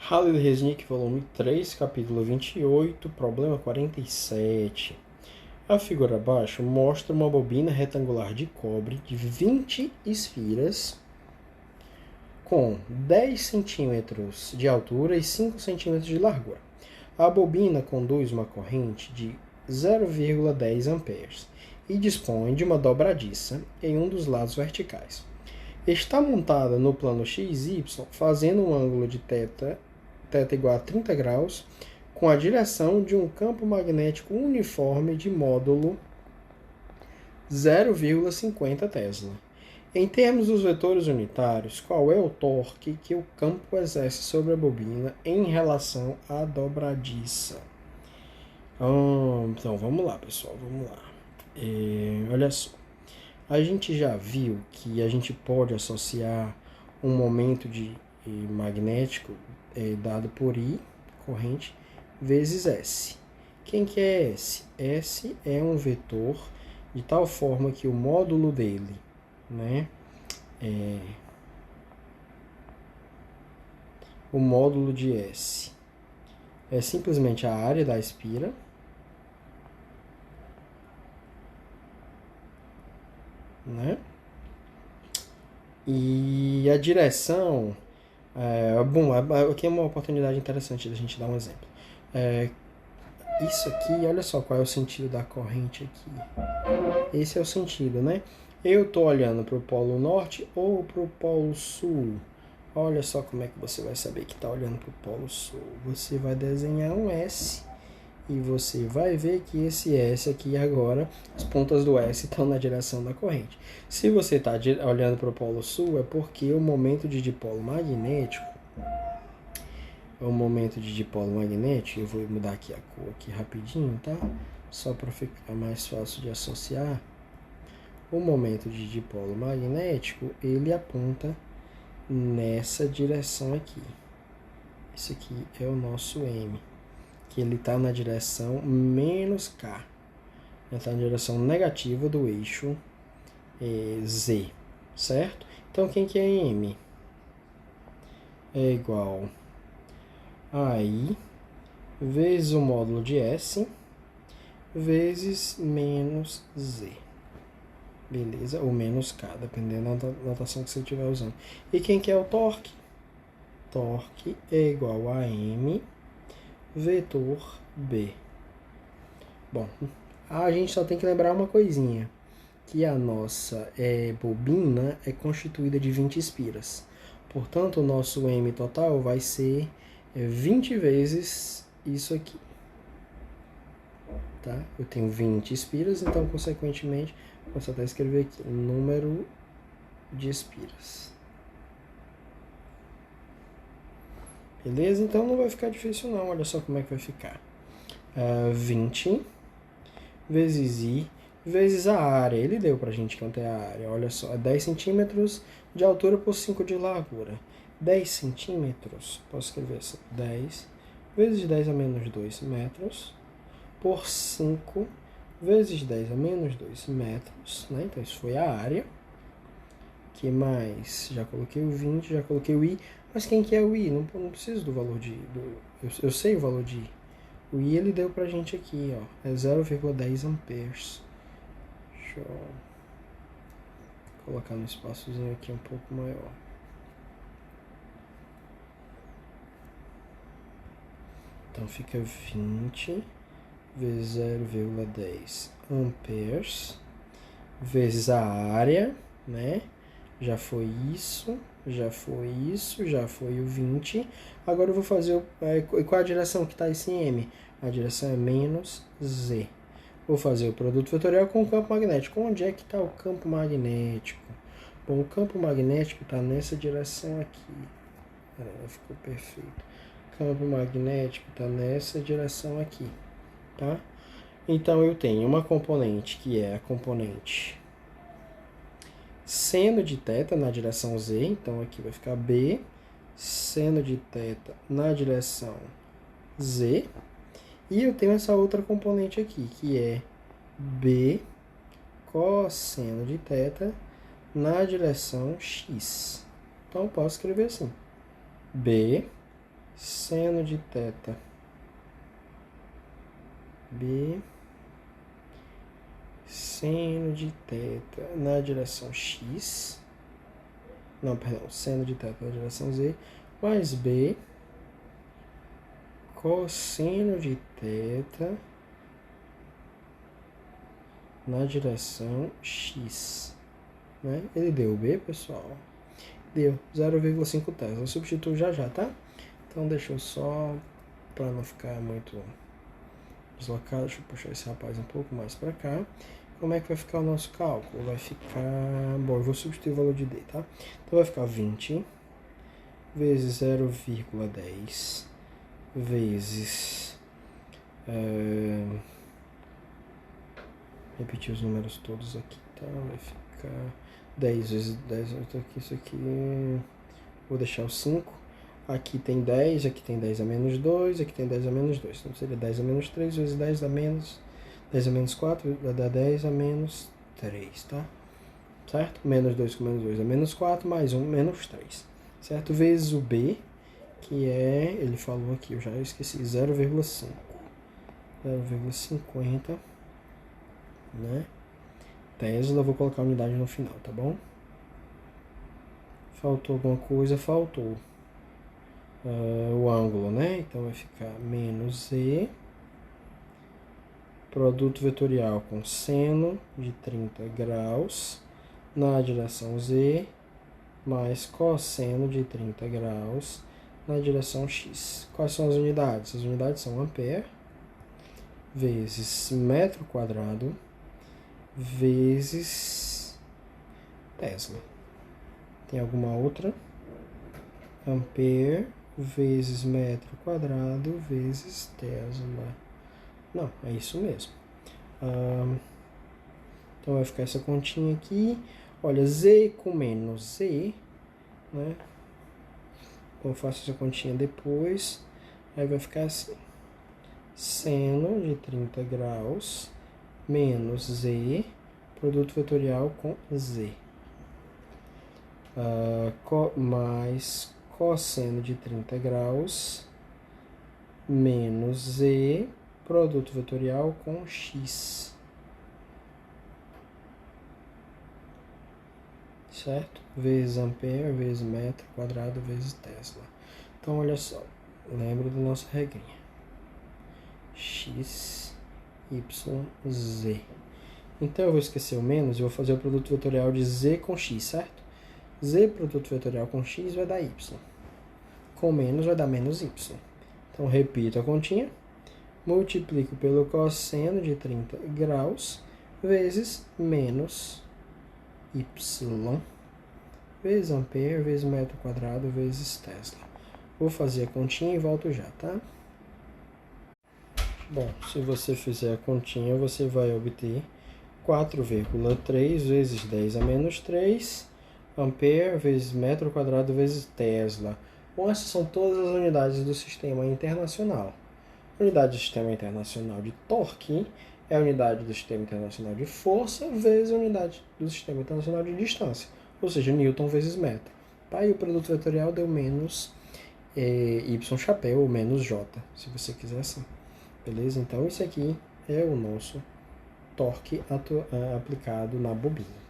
Halil Resnick, volume 3, capítulo 28, problema 47. A figura abaixo mostra uma bobina retangular de cobre de 20 esfiras com 10 centímetros de altura e 5 centímetros de largura. A bobina conduz uma corrente de 0,10 amperes e dispõe de uma dobradiça em um dos lados verticais. Está montada no plano XY, fazendo um ângulo de θ igual a 30 graus, com a direção de um campo magnético uniforme de módulo 0,50 Tesla. Em termos dos vetores unitários, qual é o torque que o campo exerce sobre a bobina em relação à dobradiça? Então, vamos lá, pessoal, vamos lá. Olha só, a gente já viu que a gente pode associar um momento magnético dado por I, corrente, vezes S. Quem que é S? S é um vetor de tal forma que o módulo dele, né, o módulo de S é simplesmente a área da espira, né? E a direção, aqui é uma oportunidade interessante da gente dar um exemplo. Isso aqui, olha só qual é o sentido da corrente aqui. Esse é o sentido, né? Eu estou olhando para o polo norte ou para o polo sul. Olha só como é que você vai saber que está olhando para o polo sul. Você vai desenhar um S e você vai ver que esse S aqui agora, as pontas do S estão na direção da corrente. Se você está olhando para o polo sul, é porque o momento de dipolo magnético, eu vou mudar aqui a cor aqui rapidinho, tá? Só para ficar mais fácil de associar. O momento de dipolo magnético, ele aponta nessa direção aqui. Esse aqui é o nosso M, que ele está na direção menos K. Ele está na direção negativa do eixo Z, certo? Então, quem que é M? É igual a I vezes o módulo de S vezes menos Z. Beleza? Ou menos K, dependendo da notação que você estiver usando. E quem que é o torque? Torque é igual a M vetor B. Bom, a gente só tem que lembrar uma coisinha, que a nossa bobina é constituída de 20 espiras. Portanto, o nosso M total vai ser 20 vezes isso aqui. Tá? Eu tenho 20 espiras, então, consequentemente, posso até escrever aqui o número de espiras. Beleza? Então não vai ficar difícil não, olha só como é que vai ficar. 20 vezes I vezes a área. Ele deu pra gente quanto é a área, olha só, 10 centímetros de altura por 5 de largura. 10 centímetros, posso escrever assim, 10 vezes 10 a menos 2 metros por 5 vezes 10 a menos 2 metros, né? Então isso foi a área. Que mais? Já coloquei o 20, já coloquei o I. Mas quem que é o I? Não preciso do valor de I. Eu sei o valor de I. O I ele deu pra gente aqui, ó. É 0,10 amperes. Deixa eu colocar no espaçozinho aqui um pouco maior. Então fica 20 vezes 0,10 amperes vezes a área, né? Já foi isso, já foi isso, já foi o 20. Agora eu vou fazer... qual é a direção que está esse M? A direção é menos Z. Vou fazer o produto vetorial com o campo magnético. Onde é que está o campo magnético? Bom, o campo magnético está nessa direção aqui. Ficou perfeito. O campo magnético está nessa direção aqui, tá? Então eu tenho uma componente que é a componente seno de θ na direção Z, então aqui vai ficar B, seno de θ na direção Z, e eu tenho essa outra componente aqui, que é B cosseno de θ na direção X. Então eu posso escrever assim, B seno de θ B, seno de θ na direção x, não, perdão, seno de θ na direção z, mais B, cosseno de θ na direção x, né? Ele deu B, pessoal? Deu 0,5 Tesla. Eu substituo já, tá? Então deixa eu só, para não ficar muito deslocado, deixa eu puxar esse rapaz um pouco mais para cá. Como é que vai ficar o nosso cálculo? Vai ficar... Bom, eu vou substituir o valor de D, tá? Então vai ficar 20 vezes 0,10 vezes... repetir os números todos aqui, tá? Vai ficar 10 vezes 10, isso aqui... Vou deixar o 5. Aqui tem 10, aqui tem 10 a menos 2, aqui tem 10 a menos 2. Então seria 10 a menos 3 vezes 10 dá menos... 10 a menos 4 dá 10 a menos 3, tá? Certo? Menos 2 com menos 2 é menos 4, mais 1, menos 3. Certo? Vezes o B, que é, ele falou aqui, eu já esqueci, 0,5. 0,50, né? Tesla, vou colocar a unidade no final, tá bom? Faltou alguma coisa? Faltou. O ângulo, né? Então vai ficar menos E, produto vetorial com seno de 30 graus na direção Z, mais cosseno de 30 graus na direção X. Quais são as unidades? As unidades são ampere vezes metro quadrado vezes Tesla. Tem alguma outra? Ampere vezes metro quadrado vezes Tesla. Não, é isso mesmo. Então vai ficar essa continha aqui. Olha, Z com menos Z, né? Então eu faço essa continha depois. Aí vai ficar assim. Seno de 30 graus menos Z, produto vetorial com Z. Mais cosseno de 30 graus menos Z, produto vetorial com X. Certo? Vezes ampere, vezes metro quadrado, vezes Tesla. Então, olha só. Lembra da nossa regrinha. X, Y, Z. Então, eu vou esquecer o menos e vou fazer o produto vetorial de Z com X, certo? Z, produto vetorial com X, vai dar Y. Com menos, vai dar menos Y. Então, repito a continha. Multiplico pelo cosseno de 30 graus vezes menos Y vezes ampere vezes metro quadrado vezes Tesla. Vou fazer a continha e volto já, tá? Bom, se você fizer a continha, você vai obter 4,3 vezes 10 a menos 3 ampere vezes metro quadrado vezes Tesla. Bom, essas são todas as unidades do sistema internacional. A unidade do sistema internacional de torque é a unidade do sistema internacional de força vezes a unidade do sistema internacional de distância, ou seja, Newton vezes metro. Tá? E o produto vetorial deu menos Y chapéu ou menos J, se você quiser assim. Beleza? Então, isso aqui é o nosso torque aplicado na bobina.